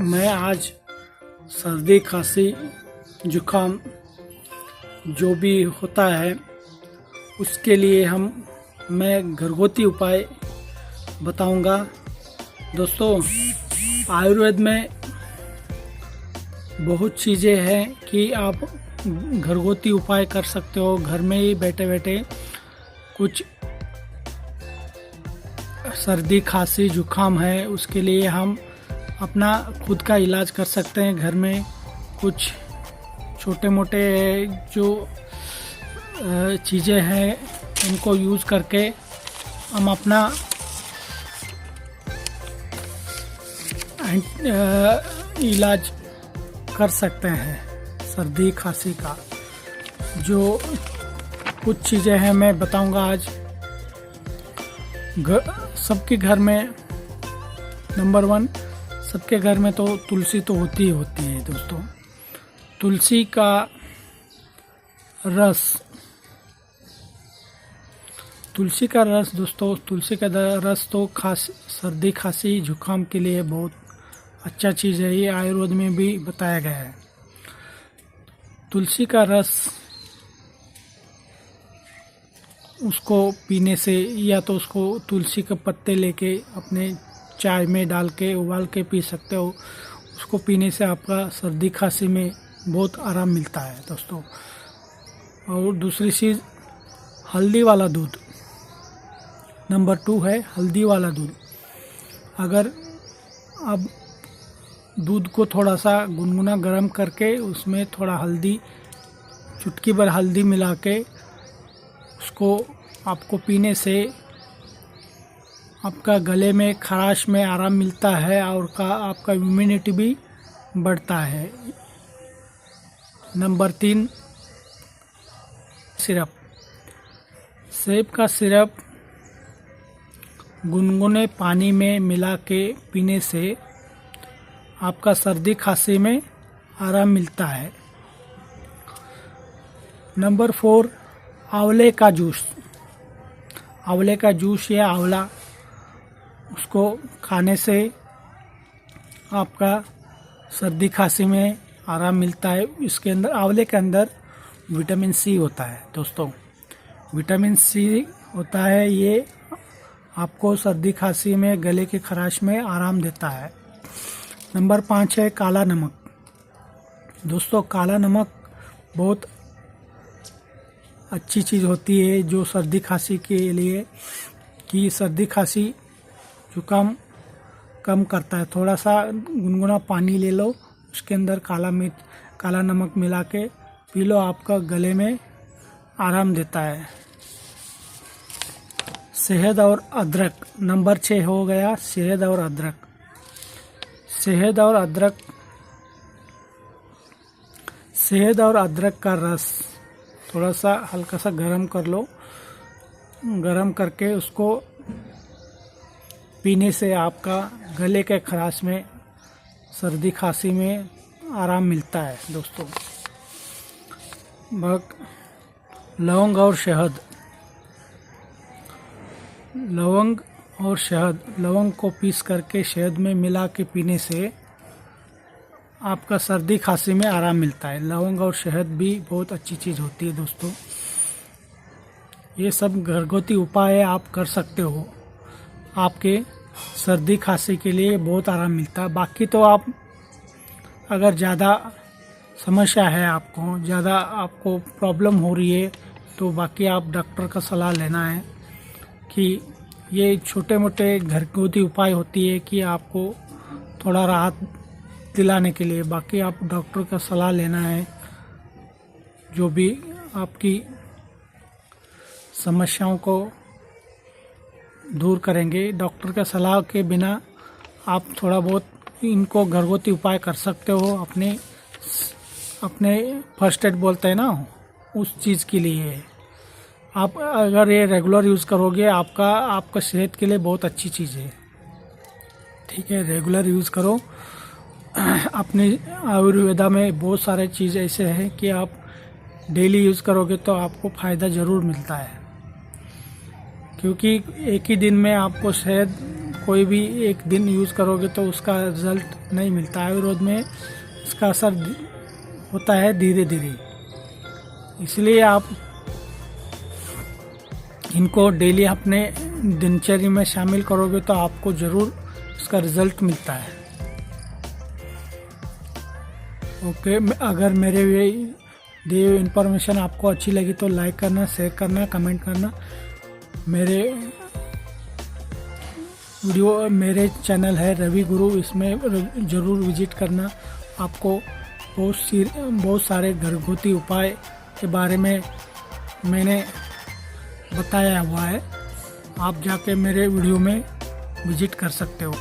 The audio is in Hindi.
मैं आज सर्दी खांसी जुकाम जो भी होता है उसके लिए मैं घरगुती उपाय बताऊंगा। दोस्तों, आयुर्वेद में बहुत चीज़ें हैं कि आप घरगुती उपाय कर सकते हो। घर में ही बैठे बैठे कुछ सर्दी खांसी जुकाम है उसके लिए हम अपना खुद का इलाज कर सकते हैं। घर में कुछ छोटे मोटे जो चीज़ें हैं उनको यूज़ करके हम अपना इलाज कर सकते हैं सर्दी खांसी का। जो कुछ चीज़ें हैं मैं बताऊंगा आज। सबके घर में नंबर 1, सबके घर में तो तुलसी तो होती ही होती है दोस्तों। तुलसी का रस दोस्तों, तुलसी का रस तो सर्दी खांसी जुकाम के लिए बहुत अच्छा चीज़ है। ये आयुर्वेद में भी बताया गया है। तुलसी का रस उसको पीने से, या तो उसको तुलसी के पत्ते लेके अपने चाय में डाल के उबाल के पी सकते हो। उसको पीने से आपका सर्दी खांसी में बहुत आराम मिलता है दोस्तों। और दूसरी चीज़, हल्दी वाला दूध। नंबर 2 है हल्दी वाला दूध। अगर आप दूध को थोड़ा सा गुनगुना गर्म करके उसमें थोड़ा हल्दी, चुटकी भर हल्दी मिला के उसको आपको पीने से आपका गले में खराश में आराम मिलता है और आपका इम्यूनिटी भी बढ़ता है। Number 3, syrup. सेब का सिरप गुनगुने पानी में मिला के पीने से आपका सर्दी खांसी में आराम मिलता है। नंबर 4, आंवले का जूस। आंवले का जूस या आंवला, उसको खाने से आपका सर्दी खांसी में आराम मिलता है। इसके अंदर, आंवले के अंदर विटामिन सी होता है दोस्तों। विटामिन सी होता है, ये आपको सर्दी खांसी में गले की खराश में आराम देता है। नंबर 5 है काला नमक। दोस्तों, काला नमक बहुत अच्छी चीज़ होती है जो सर्दी खांसी के लिए, कि सर्दी खांसी जुकाम कम करता है। थोड़ा सा गुनगुना पानी ले लो, उसके अंदर काला नमक मिला के पी लो, आपका गले में आराम देता है। शहद और अदरक। नंबर 6 हो गया शहद और अदरक। शहद और अदरक का रस थोड़ा सा हल्का सा गरम कर लो। गरम करके उसको पीने से आपका गले के खराश में, सर्दी खांसी में आराम मिलता है दोस्तों। लौंग और शहद। लौंग को पीस करके शहद में मिला के पीने से आपका सर्दी खांसी में आराम मिलता है। लौंग और शहद भी बहुत अच्छी चीज़ होती है दोस्तों। ये सब घरगुती उपाय आप कर सकते हो, आपके सर्दी खांसी के लिए बहुत आराम मिलता है। बाकी तो आप अगर ज़्यादा समस्या है, ज़्यादा आपको प्रॉब्लम हो रही है, तो बाकी आप डॉक्टर का सलाह लेना है। कि ये छोटे मोटे घरगुती उपाय होती है कि आपको थोड़ा राहत दिलाने के लिए। बाकी आप डॉक्टर का सलाह लेना है, जो भी आपकी समस्याओं को दूर करेंगे। डॉक्टर का सलाह के बिना आप थोड़ा बहुत इनको घरगुती उपाय कर सकते हो। अपने फर्स्ट एड बोलते हैं ना, उस चीज़ के लिए आप अगर ये रेगुलर यूज़ करोगे, आपका सेहत के लिए बहुत अच्छी चीज़ है। ठीक है, रेगुलर यूज़ करो। अपने आयुर्वेदा में बहुत सारे चीज़ ऐसे हैं कि आप डेली यूज़ करोगे तो आपको फ़ायदा ज़रूर मिलता है। क्योंकि एक ही दिन में आपको शहद कोई भी एक दिन यूज़ करोगे तो उसका रिज़ल्ट नहीं मिलता। आयुर्वेद में इसका असर होता है धीरे धीरे, इसलिए आप इनको डेली अपने दिनचर्या में शामिल करोगे तो आपको ज़रूर इसका रिज़ल्ट मिलता है। ओके, अगर मेरे दिए हुए इन्फॉर्मेशन आपको अच्छी लगी तो लाइक करना, शेयर करना, कमेंट करना। मेरे चैनल है रवि गुरु, इसमें ज़रूर विजिट करना। आपको बहुत सारे घरगुती उपाय के बारे में मैंने बताया हुआ है, आप जाके मेरे वीडियो में विजिट कर सकते हो।